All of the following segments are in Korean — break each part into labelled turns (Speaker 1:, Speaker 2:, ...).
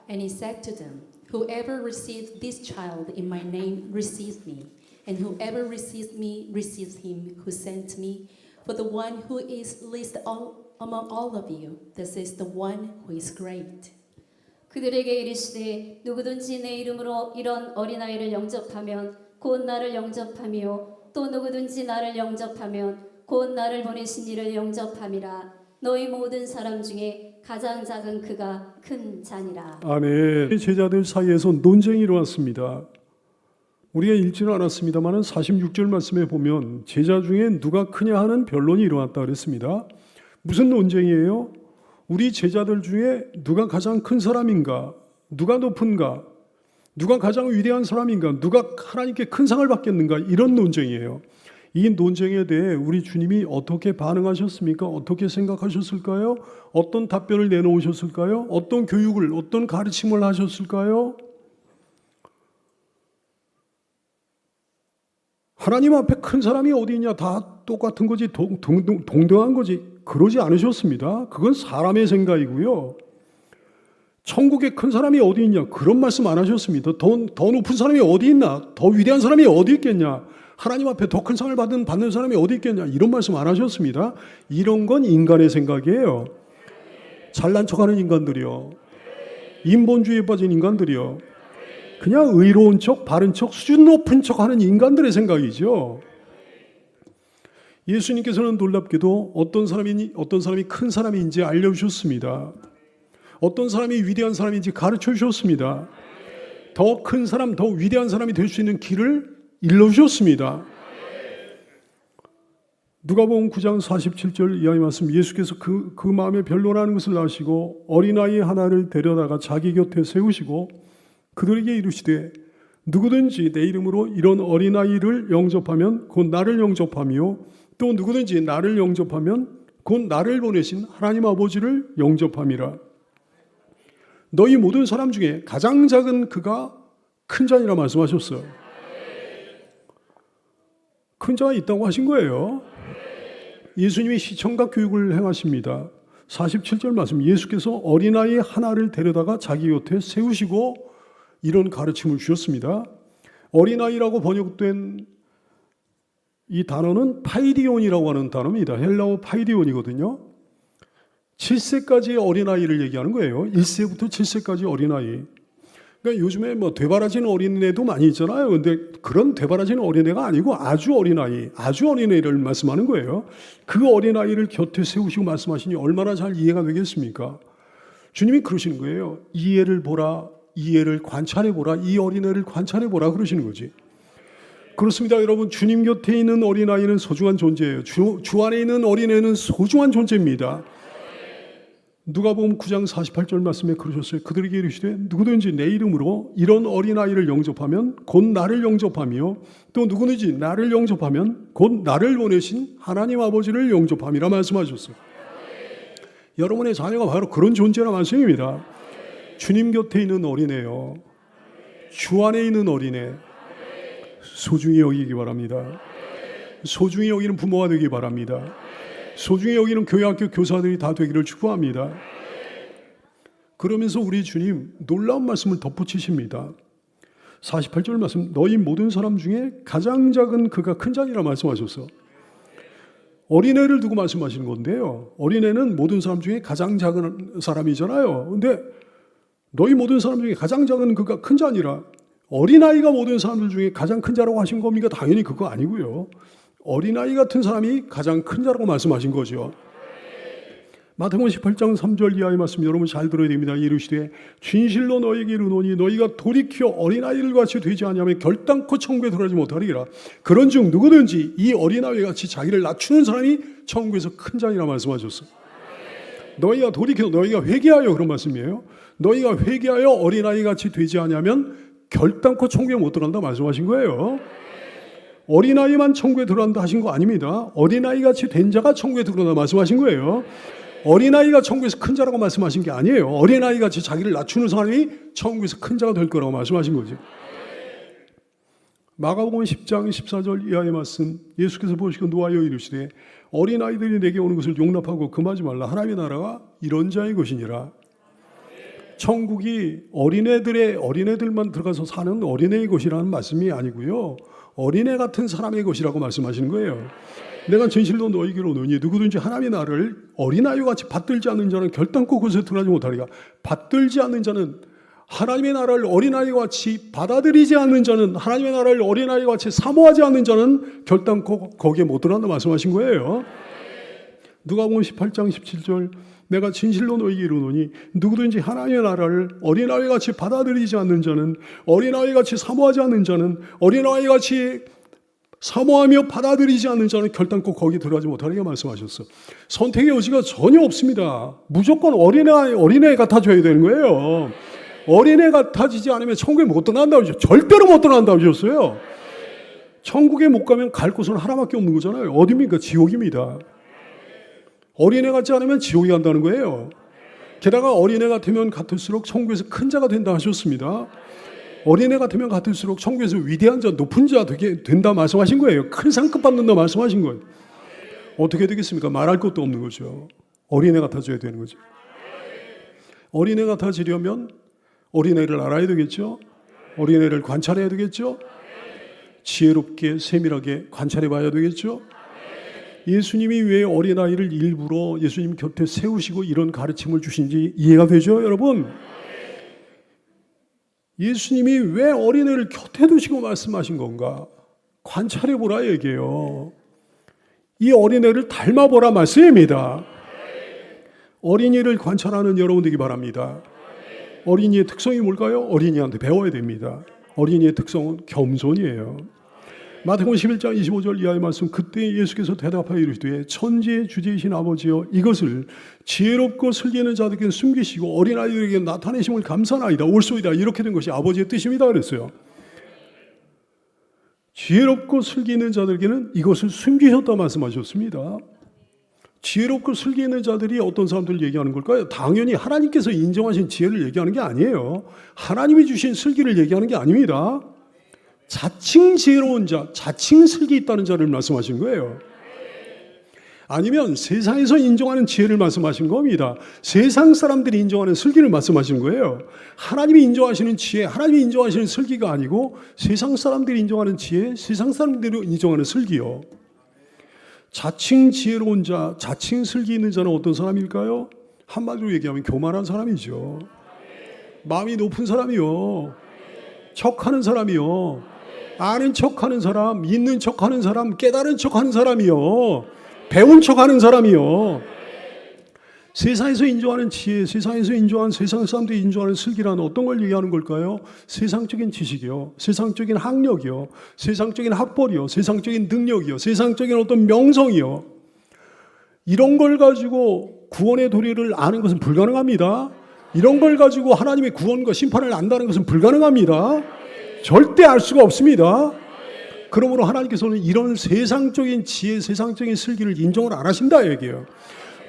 Speaker 1: And he said to them, Whoever receives this child in my name receives me, and whoever receives me receives him who sent me. For the one who is least among all of you, this is the one who is great.
Speaker 2: 그들에게 이르시되 누구든지 내 이름으로 이런 어린아이를 영접하면 곧 나를 영접하며 또 누구든지 나를 영접하면 곧 나를 보내신 이를 영접함이라. 너희 모든 사람 중에 가장 작은 그가 큰 자니라.
Speaker 3: 아멘. 제자들 사이에서 논쟁이 일어났습니다. 우리가 읽지는 않았습니다만 46절 말씀에 보면 제자 중에 누가 크냐 하는 변론이 일어났다 그랬습니다. 무슨 논쟁이에요? 우리 제자들 중에 누가 가장 큰 사람인가? 누가 높은가? 누가 가장 위대한 사람인가? 누가 하나님께 큰 상을 받겠는가? 이런 논쟁이에요. 이 논쟁에 대해 우리 주님이 어떻게 반응하셨습니까? 어떻게 생각하셨을까요? 어떤 답변을 내놓으셨을까요? 어떤 교육을, 어떤 가르침을 하셨을까요? 하나님 앞에 큰 사람이 어디 있냐? 다 똑같은 거지, 동등한 거지. 그러지 않으셨습니다. 그건 사람의 생각이고요. 천국에 큰 사람이 어디 있냐? 그런 말씀 안 하셨습니다. 더 높은 사람이 어디 있나? 더 위대한 사람이 어디 있겠냐? 하나님 앞에 더 큰 상을 받는 사람이 어디 있겠냐? 이런 말씀 안 하셨습니다. 이런 건 인간의 생각이에요. 잘난 척하는 인간들이요. 인본주의에 빠진 인간들이요. 그냥 의로운 척, 바른 척, 수준 높은 척하는 인간들의 생각이죠. 예수님께서는 놀랍게도 어떤 사람이 큰 사람인지 알려주셨습니다. 어떤 사람이 위대한 사람인지 가르쳐 주셨습니다. 더 큰 사람, 더 위대한 사람이 될 수 있는 길을 일러주셨습니다. 누가복음 9장 47절 이하의 말씀, 예수께서 그 마음에 변론하는 것을 아시고 어린아이 하나를 데려다가 자기 곁에 세우시고 그들에게 이르시되 누구든지 내 이름으로 이런 어린아이를 영접하면 곧 나를 영접하며 또 누구든지 나를 영접하면 곧 나를 보내신 하나님 아버지를 영접함이라. 너희 모든 사람 중에 가장 작은 그가 큰 자니라 말씀하셨어요. 큰 자가 있다고 하신 거예요. 예수님이 시청각 교육을 행하십니다. 47절 말씀, 예수께서 어린아이 하나를 데려다가 자기 곁에 세우시고 이런 가르침을 주셨습니다. 어린아이라고 번역된 이 단어는 파이디온이라고 하는 단어입니다. 헬라어 파이디온이거든요. 7세까지의 어린아이를 얘기하는 거예요. 1세부터 7세까지 어린아이. 그러니까 요즘에 뭐 되바라진 어린애도 많이 있잖아요. 근데 그런 되바라진 어린애가 아니고 아주 어린애를 말씀하는 거예요. 그 어린아이를 곁에 세우시고 말씀하시니 얼마나 잘 이해가 되겠습니까? 주님이 그러시는 거예요. 이 애를 보라, 이 애를 관찰해 보라, 이 어린애를 관찰해 보라 그러시는 거지. 그렇습니다, 여러분. 주님 곁에 있는 어린아이는 소중한 존재예요. 주 안에 있는 어린애는 소중한 존재입니다. 누가복음 9장 48절 말씀에 그러셨어요. 그들에게 이르시되 누구든지 내 이름으로 이런 어린아이를 영접하면 곧 나를 영접하며 또 누구든지 나를 영접하면 곧 나를 보내신 하나님 아버지를 영접함이라 말씀하셨어요. 여러분의 자녀가 바로 그런 존재라 말씀입니다. 주님 곁에 있는 어린애요. 주 안에 있는 어린애. 소중히 여기기 바랍니다. 소중히 여기는 부모가 되기 바랍니다. 소중히 여기는 교회학교 교사들이 다 되기를 축복합니다. 그러면서 우리 주님 놀라운 말씀을 덧붙이십니다. 48절 말씀, 너희 모든 사람 중에 가장 작은 그가 큰 자니라 말씀하셨어. 어린애를 두고 말씀하시는 건데요. 어린애는 모든 사람 중에 가장 작은 사람이잖아요. 근데 너희 모든 사람 중에 가장 작은 그가 큰 자니라. 어린아이가 모든 사람들 중에 가장 큰 자라고 하신 겁니까? 당연히 그거 아니고요. 어린아이 같은 사람이 가장 큰 자라고 말씀하신 거죠. 마태복음 18장 3절 이하의 말씀 여러분 잘 들어야 됩니다. 이르시되 진실로 너희에게 이르노니 너희가 돌이켜 어린아이를 같이 되지 아니하면 결단코 천국에 들어가지 못하리라. 그런즉 누구든지 이 어린아이 같이 자기를 낮추는 사람이 천국에서 큰 자니라 말씀하셨어. 너희가 돌이켜, 너희가 회개하여, 그런 말씀이에요. 너희가 회개하여 어린아이 같이 되지 아니하면 결단코 천국에 못 들어간다 말씀하신 거예요. 어린아이만 천국에 들어간다 하신 거 아닙니다. 어린아이같이 된 자가 천국에 들어간다 말씀하신 거예요. 어린아이가 천국에서 큰 자라고 말씀하신 게 아니에요. 어린아이같이 자기를 낮추는 사람이 천국에서 큰 자가 될 거라고 말씀하신 거죠. 마가복음 10장 14절 이하의 말씀, 예수께서 보시고 노하여 이르시되 어린아이들이 내게 오는 것을 용납하고 금하지 말라. 하나님의 나라가 이런 자의 것이니라. 천국이 어린애들만 들어가서 사는 어린애의 것이라는 말씀이 아니고요. 어린애 같은 사람의 것이라고 말씀하시는 거예요. 내가 진실로 너희에게로 이르노니 누구든지 하나님의 나라를 어린아이와 같이 받들지 않는 자는 결단코 그것에 들어가지 못하리라. 받들지 않는 자는 하나님의 나라를 어린아이와 같이 받아들이지 않는 자는 하나님의 나라를 어린아이와 같이 사모하지 않는 자는 결단코 거기에 못 들어간다 말씀하신 거예요. 누가복음 18장 17절 내가 진실로 너희에게 이르노니 누구든지 하나님의 나라를 어린아이 같이 받아들이지 않는 자는 어린아이 같이 사모하지 않는 자는 어린아이 같이 사모하며 받아들이지 않는 자는 결단코 거기 들어가지 못하리라 말씀하셨어. 선택의 여지가 전혀 없습니다. 무조건 어린애 같아져야 되는 거예요. 어린애 같아지지 않으면 천국에 못 들어간다고 하셨어요. 절대로 못 들어간다고 하셨어요. 천국에 못 가면 갈 곳은 하나밖에 없는 거잖아요. 어디입니까? 지옥입니다. 어린애 같지 않으면 지옥에 간다는 거예요. 게다가 어린애 같으면 같을수록 천국에서 큰 자가 된다 하셨습니다. 어린애 같으면 같을수록 천국에서 위대한 자, 높은 자 되게 된다 말씀하신 거예요. 큰 상급 받는다 말씀하신 거예요. 어떻게 되겠습니까? 말할 것도 없는 거죠. 어린애 같아져야 되는 거죠. 어린애 같아지려면 어린애를 알아야 되겠죠. 어린애를 관찰해야 되겠죠. 지혜롭게 세밀하게 관찰해 봐야 되겠죠. 예수님이 왜 어린아이를 일부러 예수님 곁에 세우시고 이런 가르침을 주신지 이해가 되죠, 여러분? 예수님이 왜 어린애를 곁에 두시고 말씀하신 건가? 관찰해 보라 얘기해요. 이 어린애를 닮아보라 말씀입니다. 어린이를 관찰하는 여러분 되기 바랍니다. 어린이의 특성이 뭘까요? 어린이한테 배워야 됩니다. 어린이의 특성은 겸손이에요. 마태복음 11장 25절 이하의 말씀 그때 예수께서 대답하여 이르시되 천지의 주제이신 아버지여 이것을 지혜롭고 슬기는 자들에게 숨기시고 어린아이들에게 나타내심을 감사나이다 옳소이다 이렇게 된 것이 아버지의 뜻입니다 그랬어요. 지혜롭고 슬기 있는 자들에게는 이것을 숨기셨다 말씀하셨습니다. 지혜롭고 슬기 있는 자들이 어떤 사람들을 얘기하는 걸까요? 당연히 하나님께서 인정하신 지혜를 얘기하는 게 아니에요. 하나님이 주신 슬기를 얘기하는 게 아닙니다. 자칭 지혜로운 자, 자칭 슬기 있다는 자를 말씀하신 거예요. 아니면 세상에서 인정하는 지혜를 말씀하신 겁니다. 세상 사람들이 인정하는 슬기를 말씀하신 거예요. 하나님이 인정하시는 지혜, 하나님이 인정하시는 슬기가 아니고 세상 사람들이 인정하는 지혜, 세상 사람들이 인정하는 슬기요. 자칭 지혜로운 자, 자칭 슬기 있는 자는 어떤 사람일까요? 한마디로 얘기하면 교만한 사람이죠. 마음이 높은 사람이요. 척하는 사람이요. 아는 척하는 사람, 있는 척하는 사람, 깨달은 척하는 사람이요. 배운 척하는 사람이요. 세상에서 인정하는 지혜, 세상에서 인정하는 세상 사람들이 인정하는 슬기라는 어떤 걸 얘기하는 걸까요? 세상적인 지식이요, 세상적인 학력이요, 세상적인 학벌이요, 세상적인 능력이요, 세상적인 어떤 명성이요. 이런 걸 가지고 구원의 도리를 아는 것은 불가능합니다. 이런 걸 가지고 하나님의 구원과 심판을 안다는 것은 불가능합니다. 절대 알 수가 없습니다. 그러므로 하나님께서는 이런 세상적인 지혜, 세상적인 슬기를 인정을 안 하신다 얘기예요.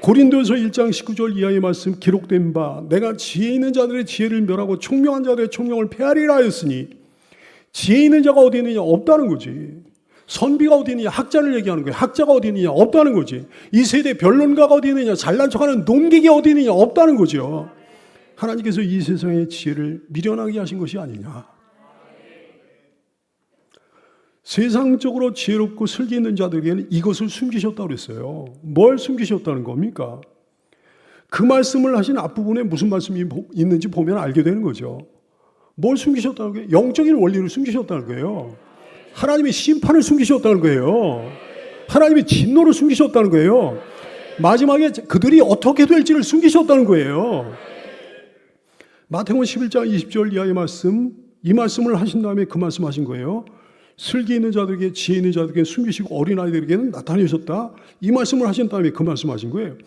Speaker 3: 고린도서 1장 19절 이하의 말씀 기록된 바 내가 지혜 있는 자들의 지혜를 멸하고 총명한 자들의 총명을 폐하리라 하였으니 지혜 있는 자가 어디 있느냐? 없다는 거지. 선비가 어디 있느냐? 학자를 얘기하는 거예요. 학자가 어디 있느냐? 없다는 거지. 이 세대 변론가가 어디 있느냐? 잘난 척하는 논객이 어디 있느냐? 없다는 거죠. 하나님께서 이 세상의 지혜를 미련하게 하신 것이 아니냐. 세상적으로 지혜롭고 슬기 있는 자들에게는 이것을 숨기셨다고 그랬어요. 뭘 숨기셨다는 겁니까? 그 말씀을 하신 앞부분에 무슨 말씀이 있는지 보면 알게 되는 거죠. 뭘 숨기셨다는 거예요? 영적인 원리를 숨기셨다는 거예요. 하나님의 심판을 숨기셨다는 거예요. 하나님의 진노를 숨기셨다는 거예요. 마지막에 그들이 어떻게 될지를 숨기셨다는 거예요. 마태복음 11장 20절 이하의 말씀, 이 말씀을 하신 다음에 그 말씀 하신 거예요. 슬기 있는 자들에게 지혜 있는 자들에게 숨기시고 어린아이들에게는 나타내셨다. 이 말씀을 하신 다음에 그 말씀하신 거예요.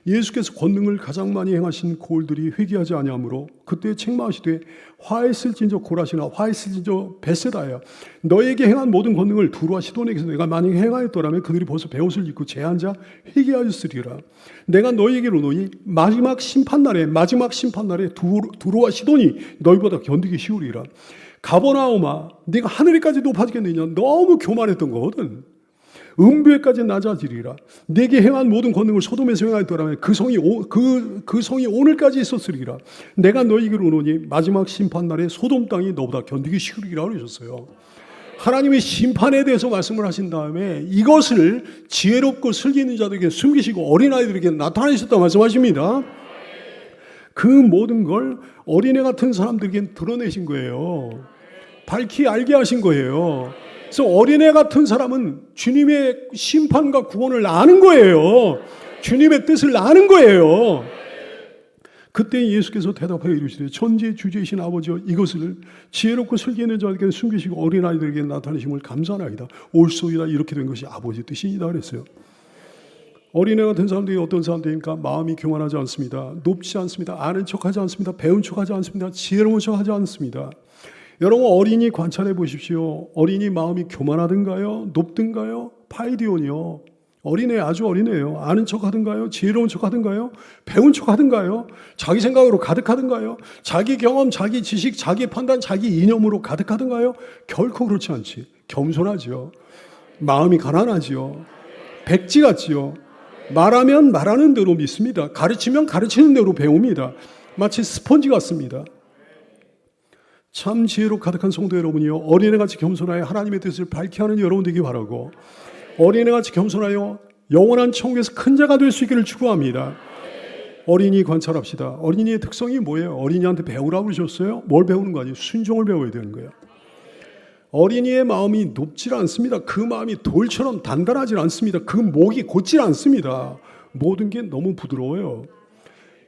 Speaker 3: 예수께서 권능을 가장 많이 행하신 고을들이 회개하지 아니하므로 그때 책망하시되 화했을진저 고라시나 화했을진저 벳세다야 너에게 행한 모든 권능을 두루와 시돈에게서 내가 만약 행하였더라면 그들이 벌써 베옷을 입고 제한 자 회개하였으리라. 내가 너에게로 너희 마지막 심판날에 두루와 시돈이 너희보다 견디기 쉬우리라. 가버나움아 네가 하늘에까지 높아지겠느냐. 너무 교만했던 거거든. 음부에까지 낮아지리라. 내게 행한 모든 권능을 소돔에서 행하였더라면 그 성이 오늘까지 있었으리라. 내가 너희에게로 오노니 마지막 심판 날에 소돔 땅이 너보다 견디기 쉬우리라 그러셨어요. 하나님의 심판에 대해서 말씀을 하신 다음에 이것을 지혜롭고 슬기 있는 자들에게 숨기시고 어린아이들에게 나타내셨다 말씀하십니다. 그 모든 걸 어린애 같은 사람들에게 드러내신 거예요. 밝히 알게 하신 거예요. 그래서 어린애 같은 사람은 주님의 심판과 구원을 아는 거예요. 주님의 뜻을 아는 거예요. 그때 예수께서 대답하여 이르시되 천지의 주제이신 아버지여 이것을 지혜롭고 슬기 있는 자에게 숨기시고 어린아이들에게 나타내심을 감사하나이다. 옳소이다. 이렇게 된 것이 아버지의 뜻이니다 그랬어요. 어린애 같은 사람들이 어떤 사람들입니까? 마음이 교만하지 않습니다. 높지 않습니다. 아는 척하지 않습니다. 배운 척하지 않습니다. 지혜로운 척하지 않습니다. 여러분 어린이 관찰해 보십시오. 어린이 마음이 교만하든가요? 높든가요? 파이디온이요. 어린애 아주 어린애예요. 아는 척하든가요? 지혜로운 척하든가요? 배운 척하든가요? 자기 생각으로 가득하든가요? 자기 경험, 자기 지식, 자기 판단, 자기 이념으로 가득하든가요? 결코 그렇지 않지. 겸손하지요. 마음이 가난하지요. 백지 같지요. 말하면 말하는 대로 믿습니다. 가르치면 가르치는 대로 배웁니다. 마치 스펀지 같습니다. 참 지혜로 가득한 성도 여러분이요, 어린애같이 겸손하여 하나님의 뜻을 밝게 하는 여러분 되기 바라고, 어린애같이 겸손하여 영원한 천국에서 큰 자가 될 수 있기를 축원합니다. 어린이 관찰합시다. 어린이의 특성이 뭐예요? 어린이한테 배우라고 그러셨어요? 뭘 배우는 거 아니에요? 순종을 배워야 되는 거예요. 어린이의 마음이 높질 않습니다. 그 마음이 돌처럼 단단하지 않습니다. 그 목이 곧질 않습니다. 모든 게 너무 부드러워요.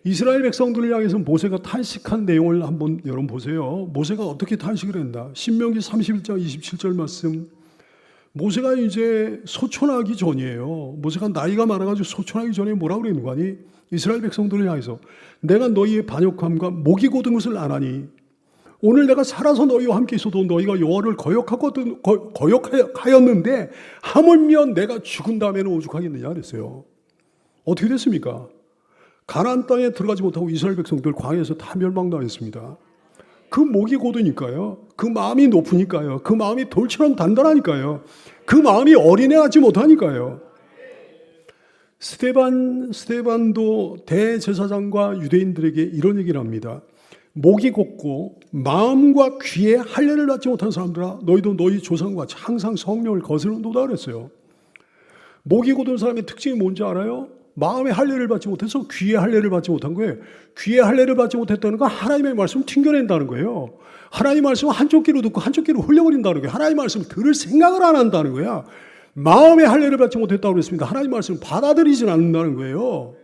Speaker 3: 이스라엘 백성들을 향해서 모세가 탄식한 내용을 한번 여러분 보세요. 모세가 어떻게 탄식을 했나? 신명기 31장 27절 말씀. 모세가 이제 소천하기 전이에요. 모세가 나이가 많아가지고 소천하기 전에 뭐라고 그러는 거 아니? 이스라엘 백성들을 향해서 내가 너희의 반역함과 목이 곧은 것을 아나니 오늘 내가 살아서 너희와 함께 있어도 너희가 여호와를 거역하였는데 하물며 내가 죽은 다음에는 오죽하겠느냐 그랬어요. 어떻게 됐습니까? 가나안 땅에 들어가지 못하고 이스라엘 백성들 광야에서 다 멸망당했습니다. 그 목이 곧으니까요. 그 마음이 높으니까요. 그 마음이 돌처럼 단단하니까요. 그 마음이 어린애 같지 못하니까요. 스데반도 대제사장과 유대인들에게 이런 얘기를 합니다. 목이 곧고 마음과 귀에 할례를 받지 못한 사람들아 너희도 너희 조상과 항상 성령을 거스르는도다 그랬어요. 목이 곧은 사람의 특징이 뭔지 알아요? 마음의 할례를 받지 못해서 귀의 할례를 받지 못한 거예요. 귀의 할례를 받지 못했다는 건 하나님의 말씀을 튕겨낸다는 거예요. 하나님의 말씀을 한쪽 귀로 듣고 한쪽 귀로 흘려버린다는 거예요. 하나님의 말씀을 들을 생각을 안 한다는 거야. 마음의 할례를 받지 못했다고 그랬습니다. 하나님의 말씀을 받아들이진 않는다는 거예요.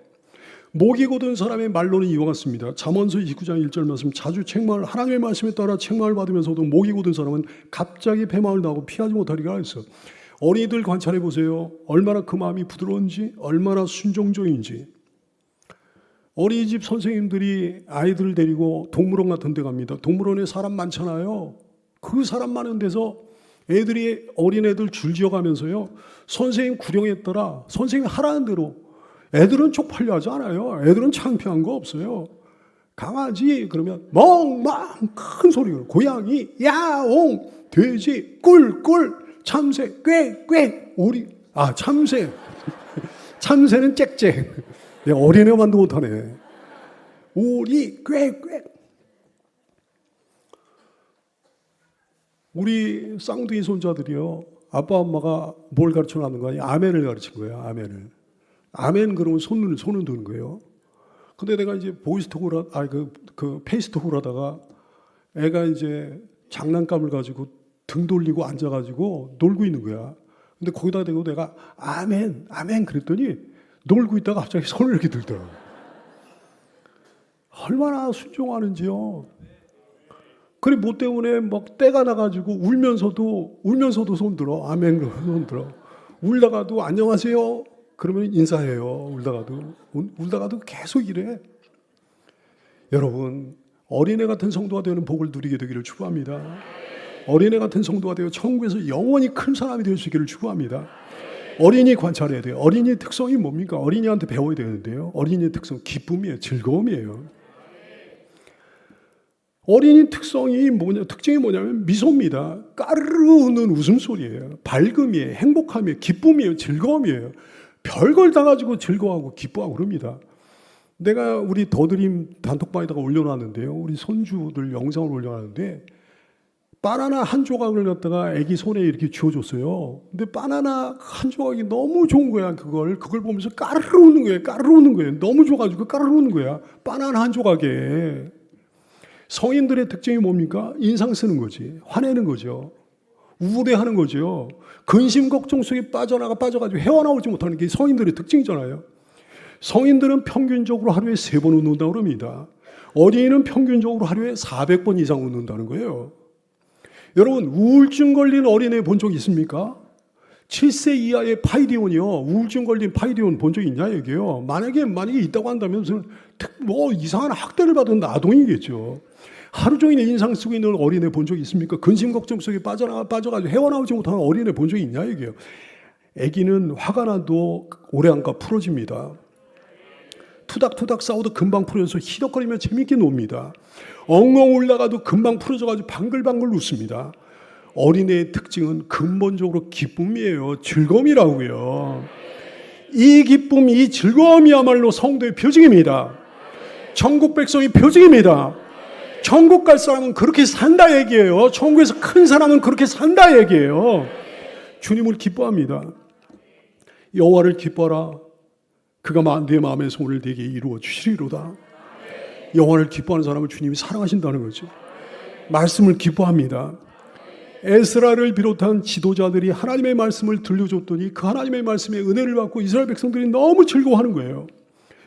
Speaker 3: 목이 곧은 사람의 말로는 이와 같습니다. 잠언서 29장 1절 말씀. 자주 책망을 하나님의 말씀에 따라 책망을 받으면서도 목이 곧은 사람은 갑자기 패망을 당하고 피하지 못하리라 했어. 어린이들 관찰해 보세요. 얼마나 그 마음이 부드러운지, 얼마나 순종적인지. 어린이집 선생님들이 아이들을 데리고 동물원 같은 데 갑니다. 동물원에 사람 많잖아요. 그 사람 많은 데서 애들이 어린애들 줄지어가면서요, 선생님 구령에 따라 선생님 하라는 대로. 애들은 쪽팔려 하지 않아요. 애들은 창피한 거 없어요. 강아지 그러면 멍멍 큰 소리로, 고양이 야옹, 돼지 꿀꿀, 참새 꾀꾀, 오리 참새 참새는 짹짹. 어린애만도 못하네. 오리 꾀꾀. 우리 쌍둥이 손자들이요, 아빠 엄마가 뭘 가르쳐 놨는 거 아니에요? 아멘을 가르친 거예요. 아멘을. 아멘 그러면 손을 드는 거예요. 근데 내가 이제 보이스톡을 그 페이스톡을 하다가 애가 이제 장난감을 가지고 등 돌리고 앉아가지고 놀고 있는 거야. 근데 거기다 대고 내가 아멘 아멘 그랬더니 놀고 있다가 갑자기 손을 이렇게 들더라고. 얼마나 순종하는지요. 그래 뭐 때문에 막 때가 나가지고 울면서도 손 들어. 아멘 그러고 손 들어. 울다가도 안녕하세요 그러면 인사해요. 울다가도 계속 이래. 여러분, 어린애 같은 성도가 되는 복을 누리게 되기를 축복합니다. 어린애 같은 성도가 되어 천국에서 영원히 큰 사람이 될 수 있기를 축복합니다. 어린이 관찰해야 돼요. 어린이의 특성이 뭡니까? 어린이한테 배워야 되는데요. 어린이의 특성 기쁨이에요. 즐거움이에요. 어린이 특징이 뭐냐면 미소입니다. 까르르 웃는 웃음소리예요. 밝음이에요. 행복함이에요. 기쁨이에요. 즐거움이에요. 별걸 다 가지고 즐거워하고 기뻐하고 그럽니다. 내가 우리 더드림 단톡방에다가 올려놨는데요. 우리 손주들 영상을 올려놨는데 바나나 한 조각을 갖다가 아기 손에 이렇게 쥐어줬어요. 근데 바나나 한 조각이 너무 좋은 거야. 그걸 보면서 까르르 웃는 거예요. 까르르 웃는 거예요. 너무 좋아가지고 까르르 웃는 거야. 바나나 한 조각에. 성인들의 특징이 뭡니까? 인상 쓰는 거지. 화내는 거죠. 우울해하는 거죠. 근심 걱정 속에 빠져가지고 헤어나오지 못하는 게 성인들의 특징이잖아요. 성인들은 평균적으로 하루에 3번 웃는다고 합니다. 어린이는 평균적으로 하루에 400번 이상 웃는다는 거예요. 여러분, 우울증 걸린 어린애 본 적 있습니까? 7세 이하의 파이디온이요. 우울증 걸린 파이디온 본 적 있냐, 얘기요. 만약에 있다고 한다면 뭐 이상한 학대를 받은 아동이겠죠. 하루 종일 인상 쓰고 있는 어린애 본 적 있습니까? 근심 걱정 속에 빠져가지고 헤어나오지 못하는 어린애 본 적 있냐, 얘기요. 아기는 화가 나도 오래 안가 풀어집니다. 투닥투닥 싸워도 금방 풀어져서 희덕거리며 재밌게 놉니다. 엉엉 올라가도 금방 풀어져가지고 방글방글 웃습니다. 어린애의 특징은 근본적으로 기쁨이에요. 즐거움이라고요. 이 기쁨, 이 즐거움이야말로 성도의 표징입니다. 천국 백성의 표징입니다. 천국 갈 사람은 그렇게 산다 얘기예요. 천국에서 큰 사람은 그렇게 산다 얘기예요. 주님을 기뻐합니다. 여호와를 기뻐하라. 그가 내 마음의 소원을 내게 이루어 주시리로다. 여호와를 기뻐하는 사람을 주님이 사랑하신다는 거죠. 말씀을 기뻐합니다. 에스라를 비롯한 지도자들이 하나님의 말씀을 들려줬더니 그 하나님의 말씀에 은혜를 받고 이스라엘 백성들이 너무 즐거워하는 거예요.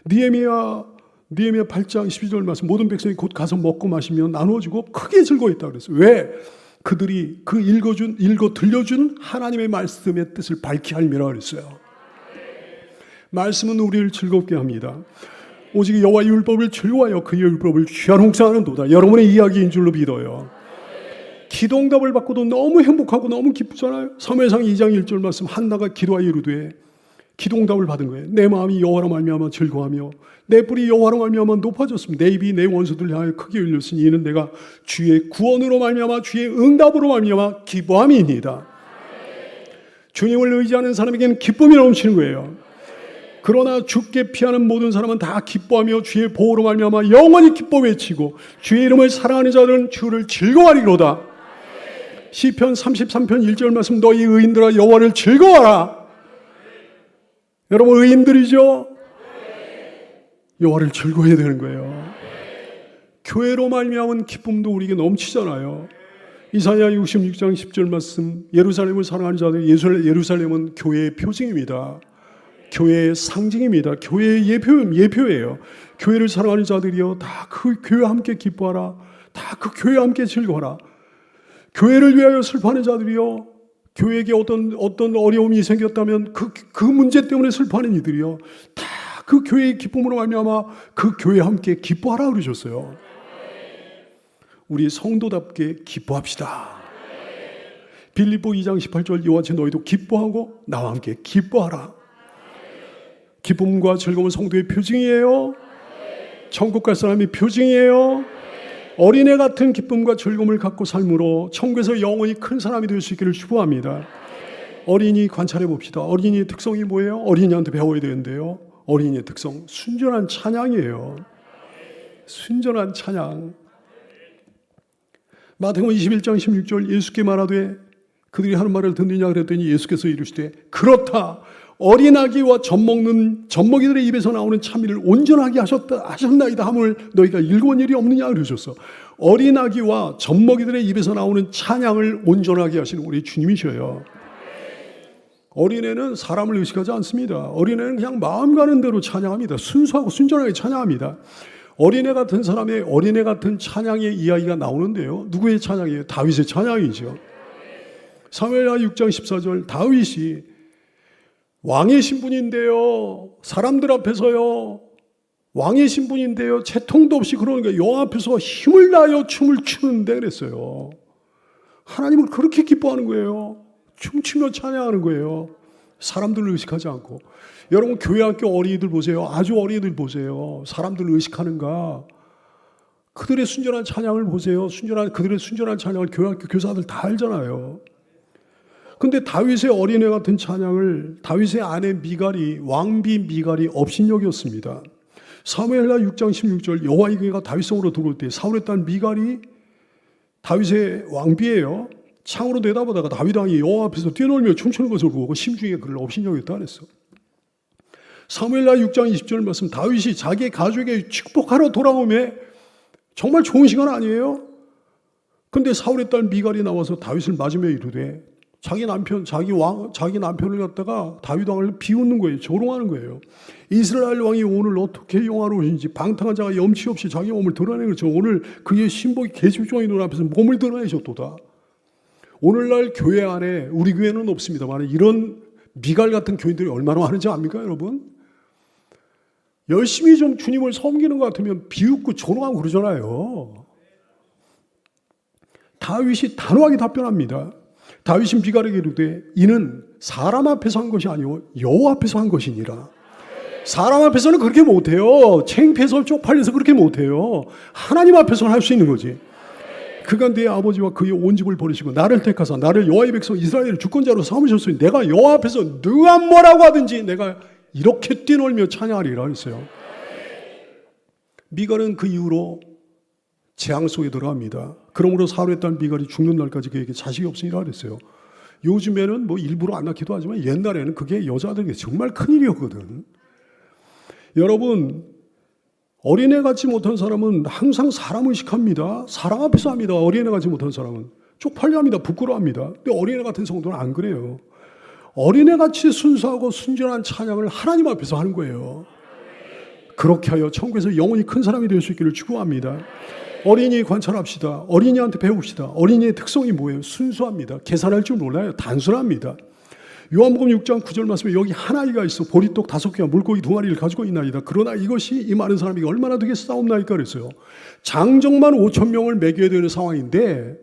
Speaker 3: 느헤미야 8장 12절 말씀, 모든 백성이 곧 가서 먹고 마시며 나누어주고 크게 즐거워했다 그랬어요. 왜? 그들이 그 읽어 들려준 하나님의 말씀의 뜻을 밝히 알미라 그랬어요. 말씀은 우리를 즐겁게 합니다. 오직 여호와의 율법을 즐거워하여 그의 율법을 귀한 홍상하는도다. 여러분의 이야기인 줄로 믿어요. 기도응답을 받고도 너무 행복하고 너무 기쁘잖아요. 사무엘상 2장 1절 말씀, 한나가 기도하여 이르되, 기도응답을 받은 거예요. 내 마음이 여호와로 말미암아 즐거워하며 내 뿔이 여호와로 말미암아 높아졌습니다. 내 입이 내 원수들 향하여 크게 열렸으니 이는 내가 주의 구원으로 말미암아 주의 응답으로 말미암아 기뻐함이니이다. 주님을 의지하는 사람에게는 기쁨이 넘치는 거예요. 그러나 주께 피하는 모든 사람은 다 기뻐하며 주의 보호로 말미암아 영원히 기뻐 외치고 주의 이름을 사랑하는 자들은 주를 즐거워하리로다. 시편 33편 1절 말씀, 너희 의인들아 여호와를 즐거워하라. 여러분 의인들이죠? 여호와를 즐거워해야 되는 거예요. 교회로 말미암은 기쁨도 우리에게 넘치잖아요. 이사야 66장 10절 말씀, 예루살렘을 사랑하는 자들, 예루살렘은 교회의 표징입니다. 교회의 상징입니다. 교회의 예표예요. 교회를 사랑하는 자들이여 다 그 교회와 함께 기뻐하라. 다 그 교회와 함께 즐거워하라. 교회를 위하여 슬퍼하는 자들이여, 교회에게 어떤 어려움이 생겼다면 그 문제 때문에 슬퍼하는 이들이여 다 그 교회의 기쁨으로 말미암아 그 교회와 함께 기뻐하라 그러셨어요. 우리 성도답게 기뻐합시다. 빌립보 2장 18절, 이와 같이 너희도 기뻐하고 나와 함께 기뻐하라. 기쁨과 즐거움은 성도의 표징이에요. 천국 갈 사람의 표징이에요. 어린애 같은 기쁨과 즐거움을 갖고 삶으로 천국에서 영원히 큰 사람이 될 수 있기를 축복합니다. 어린이 관찰해 봅시다. 어린이의 특성이 뭐예요? 어린이한테 배워야 되는데요. 어린이의 특성, 순전한 찬양이에요. 순전한 찬양. 마태복음 21장 16절, 예수께 말하되 그들이 하는 말을 듣느냐 그랬더니 예수께서 이르시되 그렇다. 어린아기와 젖먹이들의 입에서 나오는 참미를 온전하게 하셨나이다 함을 너희가 읽어본 일이 없느냐 그러셨어. 어린아기와 젖먹이들의 입에서 나오는 찬양을 온전하게 하시는 우리 주님이셔요. 어린애는 사람을 의식하지 않습니다. 어린애는 그냥 마음 가는 대로 찬양합니다. 순수하고 순전하게 찬양합니다. 어린애 같은 사람의 어린애 같은 찬양의 이야기가 나오는데요. 누구의 찬양이에요? 다윗의 찬양이죠. 사무엘하 6장 14절, 다윗이 왕의 신분인데요, 사람들 앞에서요, 왕의 신분인데요, 채통도 없이 그러는 거예요. 영 앞에서 힘을 다하여 춤을 추는데 그랬어요. 하나님을 그렇게 기뻐하는 거예요. 춤추며 찬양하는 거예요. 사람들을 의식하지 않고. 여러분 교회 학교 어린이들 보세요. 아주 어린이들 보세요. 사람들을 의식하는가? 그들의 순전한 찬양을 보세요. 그들의 순전한 찬양을 교회학교 교사들 다 알잖아요. 근데 다윗의 어린애 같은 찬양을 다윗의 아내 미갈이, 왕비 미갈이 업신여겼습니다. 사무엘하 6장 16절, 여호와의 괴가 다윗 성으로 들어올 때 사울의 딸 미갈이 다윗의 왕비예요. 창으로 내다보다가 다윗 왕이 여호와 앞에서 뛰놀며 춤추는 것을 보고 심중에 그를 업신여겼다 그랬어. 사무엘하 6장 20절 말씀, 다윗이 자기의 가족에게 축복하러 돌아오매 정말 좋은 시간 아니에요? 근데 사울의 딸 미갈이 나와서 다윗을 맞으며 이르되 자기 남편을 갖다가 다윗 왕을 비웃는 거예요. 조롱하는 거예요. 이스라엘 왕이 오늘 어떻게 영화로우신지, 방탕한 자가 염치 없이 자기 몸을 드러내는 것처럼 오늘 그의 신복이 계집종의 눈앞에서 몸을 드러내셨도다. 오늘날 교회 안에, 우리 교회는 없습니다만 이런 미갈 같은 교인들이 얼마나 많은지 압니까, 여러분? 열심히 좀 주님을 섬기는 것 같으면 비웃고 조롱하고 그러잖아요. 다윗이 단호하게 답변합니다. 다윗이 미갈에게 이르되 이는 사람 앞에서 한 것이 아니오 여호와 앞에서 한 것이니라. 사람 앞에서는 그렇게 못해요. 창피해서 쪽팔려서 그렇게 못해요. 하나님 앞에서는 할 수 있는 거지. 그가 내 아버지와 그의 온 집을 버리시고 나를 택하사 나를 여호와의 백성 이스라엘의 주권자로 삼으셨으니 내가 여호와 앞에서 누가 뭐라고 하든지 내가 이렇게 뛰놀며 찬양하리라 했어요. 미갈은 그 이후로 재앙 속에 들어갑니다. 그러므로 사울의 딸 미갈이 죽는 날까지 그에게 자식이 없으니라 그랬어요. 요즘에는 뭐 일부러 안 낳기도 하지만 옛날에는 그게 여자들에게 정말 큰일이었거든. 여러분, 어린애 같지 못한 사람은 항상 사람 의식합니다. 사람 앞에서 합니다. 어린애 같지 못한 사람은 쪽팔려합니다. 부끄러워합니다. 근데 어린애 같은 성도는 안 그래요. 어린애 같이 순수하고 순전한 찬양을 하나님 앞에서 하는 거예요. 그렇게 하여 천국에서 영원히 큰 사람이 될 수 있기를 축원합니다. 어린이 관찰합시다. 어린이한테 배웁시다. 어린이의 특성이 뭐예요? 순수합니다. 계산할 줄 몰라요. 단순합니다. 요한복음 6장 9절 말씀에 여기 한 아이가 있어 보리떡 5개와 물고기 2마리를 가지고 있나이다. 그러나 이것이 이 많은 사람에게 얼마나 되겠사옵나이까 그랬어요. 장정만 5,000명을 먹여야 되는 상황인데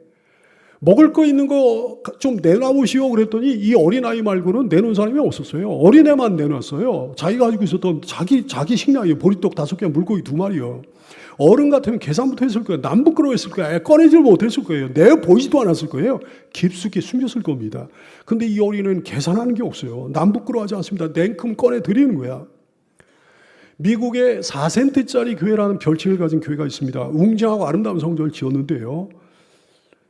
Speaker 3: 먹을 거 있는 거 좀 내놔보시오 그랬더니 이 어린아이 말고는 내놓은 사람이 없었어요. 어린애만 내놨어요. 자기가 가지고 있었던 자기 식량이에요. 보리떡 5개와 물고기 2마리요. 어른 같으면 계산부터 했을 거예요. 남 부끄러워했을 거예요. 꺼내질 못했을 거예요. 내 보이지도 않았을 거예요. 깊숙이 숨겼을 겁니다. 근데 이 어린애는 계산하는 게 없어요. 남 부끄러워하지 않습니다. 냉큼 꺼내 드리는 거야. 미국에 4센트짜리 교회라는 별칭을 가진 교회가 있습니다. 웅장하고 아름다운 성전을 지었는데요.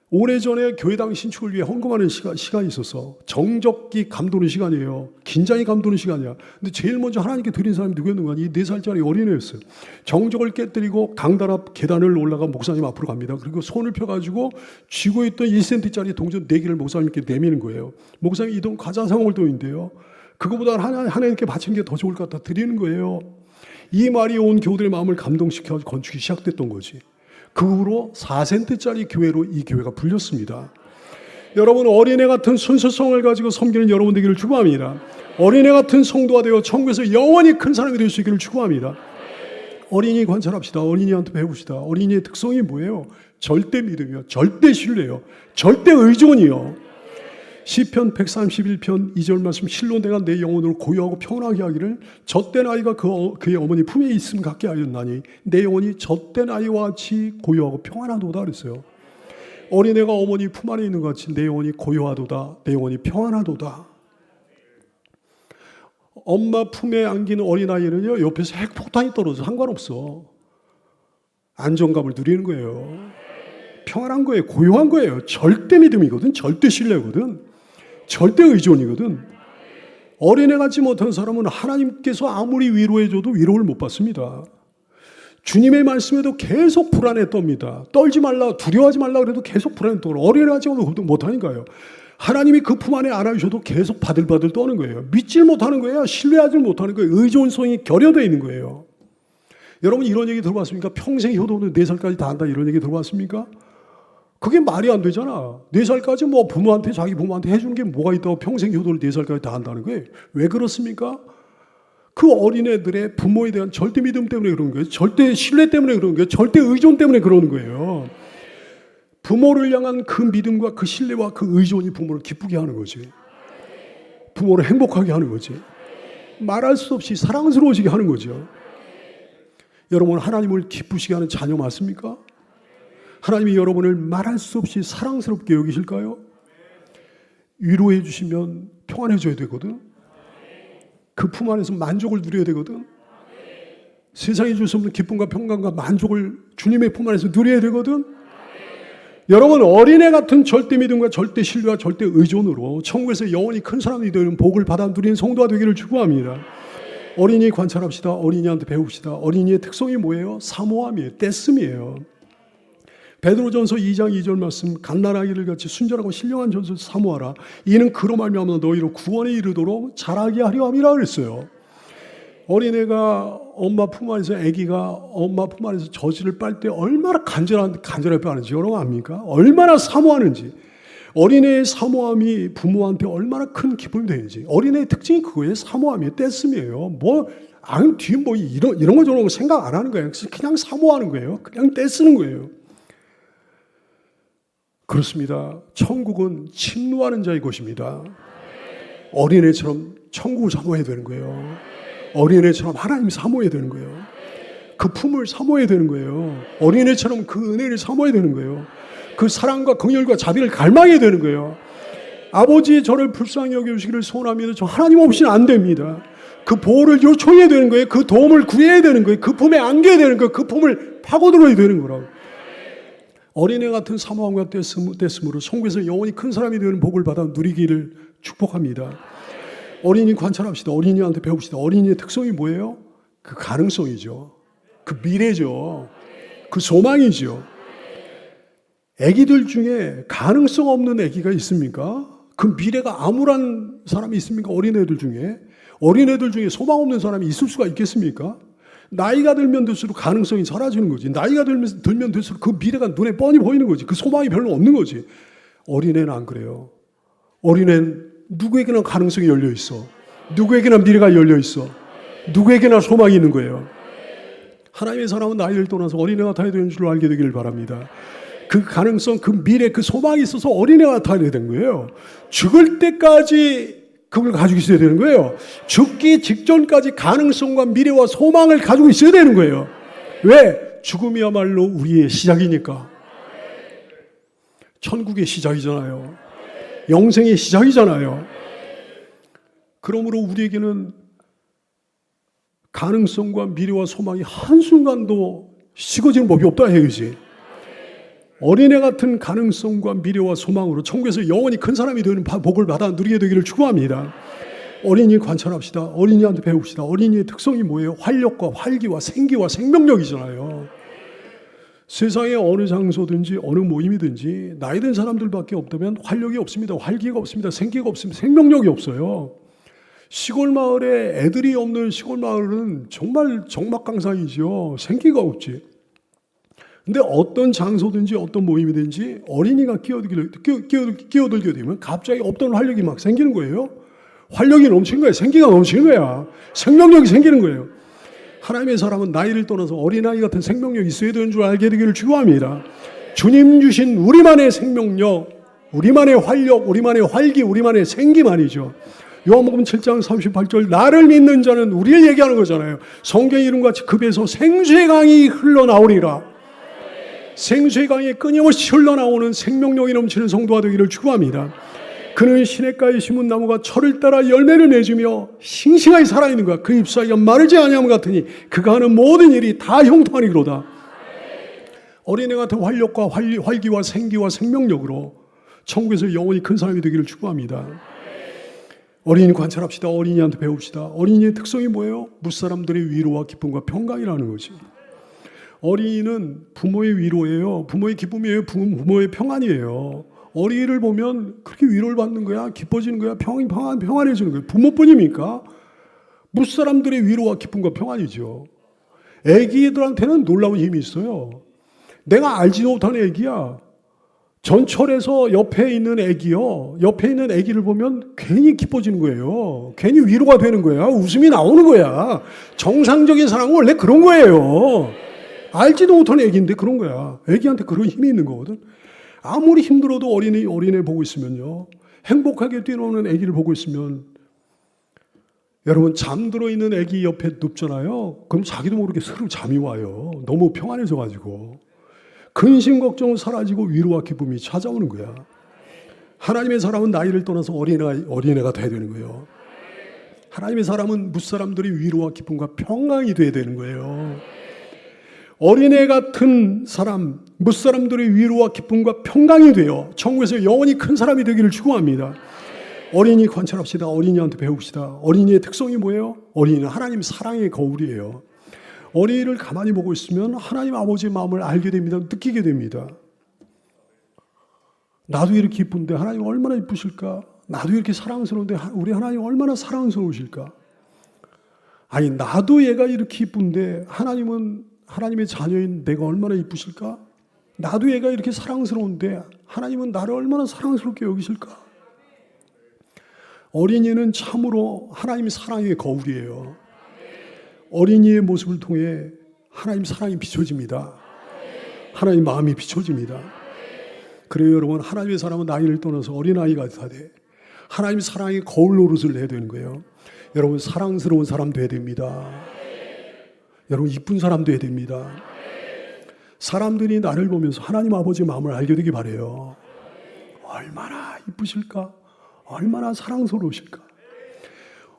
Speaker 3: 오래전에 교회당 신축을 위해 헌금하는 시간이 있어서 정적기 감도는 시간이에요. 긴장이 감도는 시간이야. 근데 제일 먼저 하나님께 드린 사람이 누구였는가? 이 4살짜리 어린애였어요. 정적을 깨뜨리고 강단 앞 계단을 올라가 목사님 앞으로 갑니다. 그리고 손을 펴가지고 쥐고 있던 1cm짜리 동전 4개를 목사님께 내미는 거예요. 목사님 이 돈 가자상월돈인데요. 그거보다 하나님께 바치는 게 더 좋을 것 같아 드리는 거예요. 이 말이 온 교우들의 마음을 감동시켜 건축이 시작됐던 거지. 그 후로 4센트짜리 교회로 이 교회가 불렸습니다. 여러분 어린애 같은 순수성을 가지고 섬기는 여러분 되기를 축원합니다. 어린애 같은 성도가 되어 천국에서 영원히 큰 사람이 될 수 있기를 축원합니다. 어린이 관찰합시다. 어린이한테 배웁시다. 어린이의 특성이 뭐예요? 절대 믿음이요. 절대 신뢰요. 절대 의존이요. 시편 131편 2절 말씀 실로 내가 내 영혼을 고요하고 평안하게 하기를 젖된 아이가 그의 어머니 품에 있음 같게 하였나니 내 영혼이 젖된 아이와 같이 고요하고 평안하도다 그랬어요. 어린애가 어머니 품 안에 있는 것 같이 내 영혼이 고요하도다. 내 영혼이 평안하도다. 엄마 품에 안기는 어린아이는요 옆에서 핵폭탄이 떨어져 상관없어. 안정감을 누리는 거예요. 평안한 거예요. 고요한 거예요. 절대 믿음이거든. 절대 신뢰거든. 절대 의존이거든. 어린애 같지 못한 사람은 하나님께서 아무리 위로해줘도 위로를 못 받습니다. 주님의 말씀에도 계속 불안에 떱니다. 떨지 말라, 두려워하지 말라 그래도 계속 불안에 떠요. 어린애 같지 못하니까요. 하나님이 그 품 안에 안아주셔도 계속 바들바들 떠는 거예요. 믿질 못하는 거예요. 신뢰하지 못하는 거예요. 의존성이 결여되어 있는 거예요. 여러분 이런 얘기 들어봤습니까? 평생 효도는 4살까지 다 한다 이런 얘기 들어봤습니까? 그게 말이 안 되잖아. 4살까지 뭐 부모한테 자기 부모한테 해준 게 뭐가 있다고 평생 효도를 4살까지 다 한다는 거예요. 왜 그렇습니까? 그 어린애들의 부모에 대한 절대 믿음 때문에 그러는 거예요. 절대 신뢰 때문에 그러는 거예요. 절대 의존 때문에 그러는 거예요. 부모를 향한 그 믿음과 그 신뢰와 그 의존이 부모를 기쁘게 하는 거지. 부모를 행복하게 하는 거지. 말할 수 없이 사랑스러워지게 하는 거죠. 여러분 하나님을 기쁘시게 하는 자녀 맞습니까? 하나님이 여러분을 말할 수 없이 사랑스럽게 여기실까요? 위로해 주시면 평안해져야 되거든. 그 품 안에서 만족을 누려야 되거든. 세상이 줄 수 없는 기쁨과 평강과 만족을 주님의 품 안에서 누려야 되거든. 여러분, 어린애 같은 절대 믿음과 절대 신뢰와 절대 의존으로 천국에서 영원히 큰 사람이 되는 복을 받아 누리는 성도가 되기를 축원합니다. 어린이 관찰합시다. 어린이한테 배웁시다. 어린이의 특성이 뭐예요? 사모함이에요. 떼씀이에요. 베드로전서 2장 2절 말씀, 갓난아기를 같이 순전하고 신령한 전설 사모하라. 이는 그로 말미암아 너희로 구원에 이르도록 자라게 하려 함이라 그랬어요. 어린애가 엄마 품 안에서, 아기가 엄마 품 안에서 젖을 빨 때 얼마나 간절하게 빠는지 여러분 압니까? 얼마나 사모하는지. 어린애의 사모함이 부모한테 얼마나 큰 기쁨이 되는지. 어린애의 특징이 그거예요. 사모함이에요. 떼씀이에요. 뒤에 이런 거 저런 거 생각 안 하는 거예요. 그냥 사모하는 거예요. 그냥 떼쓰는 거예요. 그렇습니다. 천국은 침노하는 자의 곳입니다. 어린애처럼 천국을 사모해야 되는 거예요. 어린애처럼 하나님 사모해야 되는 거예요. 그 품을 사모해야 되는 거예요. 어린애처럼 그 은혜를 사모해야 되는 거예요. 그 사랑과 긍휼과 자비를 갈망해야 되는 거예요. 아버지 저를 불쌍히 여겨주시기를 소원합니다. 저 하나님 없이는 안 됩니다. 그 보호를 요청해야 되는 거예요. 그 도움을 구해야 되는 거예요. 그 품에 안겨야 되는 거예요. 그 품을 파고들어야 되는 거라고. 어린애 같은 사모함과 떼씀으로 천국에서 영원히 큰 사람이 되는 복을 받아 누리기를 축복합니다. 어린이 관찰합시다. 어린이한테 배웁시다. 어린이의 특성이 뭐예요? 그 가능성이죠. 그 미래죠. 그 소망이죠. 아기들 중에 가능성 없는 아기가 있습니까? 그 미래가 암울한 사람이 있습니까? 어린애들 중에 소망 없는 사람이 있을 수가 있겠습니까? 나이가 들면 들수록 가능성이 사라지는 거지. 나이가 들면 들수록 그 미래가 눈에 뻔히 보이는 거지. 그 소망이 별로 없는 거지. 어린애는 안 그래요. 어린애는 누구에게나 가능성이 열려 있어. 누구에게나 미래가 열려 있어. 누구에게나 소망이 있는 거예요. 하나님의 사람은 나이를 떠나서 어린애 같아야 되는 줄 알게 되기를 바랍니다. 그 가능성, 그 미래, 그 소망이 있어서 어린애 같아야 되는 거예요. 죽을 때까지 그걸 가지고 있어야 되는 거예요. 죽기 직전까지 가능성과 미래와 소망을 가지고 있어야 되는 거예요. 왜? 죽음이야말로 우리의 시작이니까. 천국의 시작이잖아요. 영생의 시작이잖아요. 그러므로 우리에게는 가능성과 미래와 소망이 한순간도 식어지는 법이 없다 해야지. 어린애 같은 가능성과 미래와 소망으로 천국에서 영원히 큰 사람이 되는 복을 받아 누리게 되기를 축원합니다. 어린이 관찰합시다. 어린이한테 배웁시다. 어린이의 특성이 뭐예요? 활력과 활기와 생기와 생명력이잖아요. 세상의 어느 장소든지 어느 모임이든지 나이 든 사람들밖에 없다면 활력이 없습니다. 활기가 없습니다. 생기가 없습니다. 생명력이 없어요. 시골 마을에 애들이 없는 시골 마을은 정말 적막강상이죠. 생기가 없지. 근데 어떤 장소든지 어떤 모임이든지 어린이가 끼어들게 되면 갑자기 없던 활력이 막 생기는 거예요. 활력이 넘치는 거예요. 생기가 넘치는 거야. 생명력이 생기는 거예요. 하나님의 사람은 나이를 떠나서 어린아이 같은 생명력이 있어야 되는 줄 알게 되기를 축원합니다. 주님 주신 우리만의 생명력, 우리만의 활력, 우리만의 활기, 우리만의 생기만이죠. 요한복음 7장 38절 나를 믿는 자는 우리를 얘기하는 거잖아요. 성경 이름같이 그 배에서 생수의 강이 흘러나오리라. 생수의 강에 끊임없이 흘러나오는 생명력이 넘치는 성도가 되기를 축원합니다. 그는 시냇가에 심은 나무가 철을 따라 열매를 맺으며 싱싱하게 살아있는 거야. 그 잎사귀가 마르지 아니함 같으니 그가 하는 모든 일이 다 형통하리로다. 어린애 같은 활력과 활기와 생기와 생명력으로 천국에서 영원히 큰 사람이 되기를 축원합니다. 어린이 관찰합시다. 어린이한테 배웁시다. 어린이의 특성이 뭐예요? 무사람들의 위로와 기쁨과 평강이라는 거지. 어린이는 부모의 위로예요. 부모의 기쁨이에요. 부모의 평안이에요. 어린이를 보면 그렇게 위로를 받는 거야. 기뻐지는 거야. 평안해지는 거야. 부모뿐입니까? 무사람들의 위로와 기쁨과 평안이죠. 애기들한테는 놀라운 힘이 있어요. 내가 알지도 못하는 애기야. 전철에서 옆에 있는 애기요. 옆에 있는 애기를 보면 괜히 기뻐지는 거예요. 괜히 위로가 되는 거야. 웃음이 나오는 거야. 정상적인 사람은 원래 그런 거예요. 알지도 못하는 애기인데 그런 거야. 애기한테 그런 힘이 있는 거거든. 아무리 힘들어도 어린애 보고 있으면요. 행복하게 뛰노는 애기를 보고 있으면 여러분 잠들어 있는 애기 옆에 눕잖아요. 그럼 자기도 모르게 스르르 잠이 와요. 너무 평안해져가지고. 근심 걱정은 사라지고 위로와 기쁨이 찾아오는 거야. 하나님의 사람은 나이를 떠나서 어린애가 돼야 되는 거예요. 하나님의 사람은 무사람들이 위로와 기쁨과 평강이 돼야 되는 거예요. 어린애 같은 사람, 무사람들의 위로와 기쁨과 평강이 되어 천국에서 영원히 큰 사람이 되기를 축원합니다. 어린이 관찰합시다. 어린이한테 배웁시다. 어린이의 특성이 뭐예요? 어린이는 하나님 사랑의 거울이에요. 어린이를 가만히 보고 있으면 하나님 아버지의 마음을 알게 됩니다. 느끼게 됩니다. 나도 이렇게 이쁜데 하나님 얼마나 이쁘실까? 나도 이렇게 사랑스러운데 우리 하나님 얼마나 사랑스러우실까? 아니 나도 얘가 이렇게 이쁜데 하나님은 하나님의 자녀인 내가 얼마나 이쁘실까? 나도 얘가 이렇게 사랑스러운데 하나님은 나를 얼마나 사랑스럽게 여기실까? 어린이는 참으로 하나님의 사랑의 거울이에요. 어린이의 모습을 통해 하나님 사랑이 비춰집니다. 하나님 마음이 비춰집니다. 그래요 여러분, 하나님의 사람은 나이를 떠나서 어린아이가 돼. 하나님 사랑의 거울 노릇을 해야 되는 거예요. 여러분 사랑스러운 사람 돼야 됩니다. 여러분 이쁜 사람 돼야 됩니다. 사람들이 나를 보면서 하나님 아버지의 마음을 알게 되기 바라요. 얼마나 이쁘실까? 얼마나 사랑스러우실까?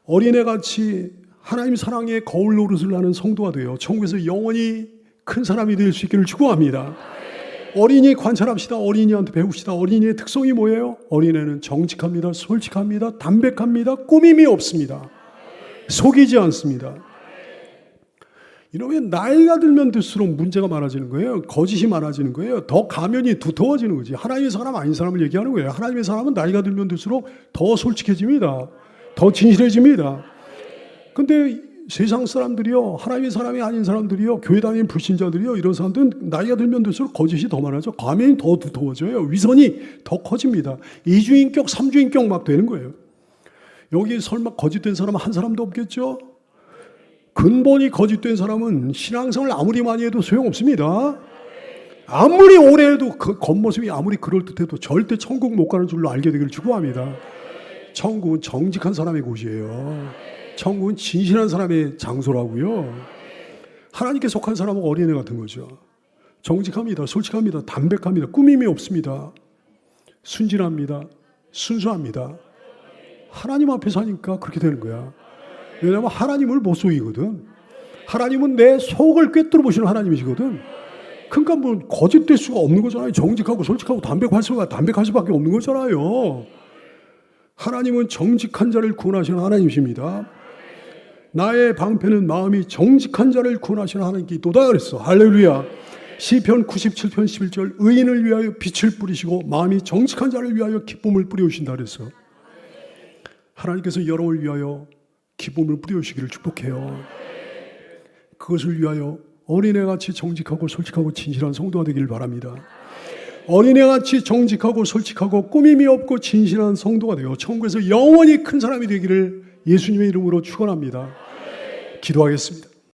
Speaker 3: 어린애같이 하나님 사랑의 거울 노릇을 하는 성도가 되어 천국에서 영원히 큰 사람이 될 수 있기를 축원합니다. 어린이 관찰합시다. 어린이한테 배웁시다. 어린이의 특성이 뭐예요? 어린애는 정직합니다. 솔직합니다. 담백합니다. 꾸밈이 없습니다. 속이지 않습니다. 이러면 나이가 들면 들수록 문제가 많아지는 거예요. 거짓이 많아지는 거예요. 더 가면이 두터워지는 거지. 하나님의 사람 아닌 사람을 얘기하는 거예요. 하나님의 사람은 나이가 들면 들수록 더 솔직해집니다. 더 진실해집니다. 근데 세상 사람들이요, 하나님의 사람이 아닌 사람들이요, 교회 다니는 불신자들이요, 이런 사람들은 나이가 들면 들수록 거짓이 더 많아져. 가면이 더 두터워져요. 위선이 더 커집니다. 이주인격, 삼주인격 막 되는 거예요. 여기 설마 거짓된 사람 한 사람도 없겠죠? 근본이 거짓된 사람은 신앙생활 아무리 많이 해도 소용없습니다. 아무리 오래 해도 그 겉모습이 아무리 그럴듯해도 절대 천국 못 가는 줄로 알게 되기를 축원합니다. 천국은 정직한 사람의 곳이에요. 천국은 진실한 사람의 장소라고요. 하나님께 속한 사람은 어린애 같은 거죠. 정직합니다. 솔직합니다. 담백합니다. 꾸밈이 없습니다. 순진합니다. 순수합니다. 하나님 앞에 사니까 그렇게 되는 거야. 왜냐하면 하나님을 못 속이거든. 하나님은 내 속을 꿰뚫어 보시는 하나님이시거든. 그러니까 뭐 거짓될 수가 없는 거잖아요. 정직하고 솔직하고 담백할 수밖에 없는 거잖아요. 하나님은 정직한 자를 구원하시는 하나님이십니다. 나의 방패는 마음이 정직한 자를 구원하시는 하나님께 있도다 그랬어. 할렐루야. 시편 97편 11절 의인을 위하여 빛을 뿌리시고 마음이 정직한 자를 위하여 기쁨을 뿌려주신다 그랬어. 하나님께서 여러분을 위하여 기쁨을 뿌려주시기를 축복해요. 그것을 위하여 어린애같이 정직하고 솔직하고 진실한 성도가 되기를 바랍니다. 어린애같이 정직하고 솔직하고 꾸밈이 없고 진실한 성도가 되어 천국에서 영원히 큰 사람이 되기를 예수님의 이름으로 축원합니다. 기도하겠습니다.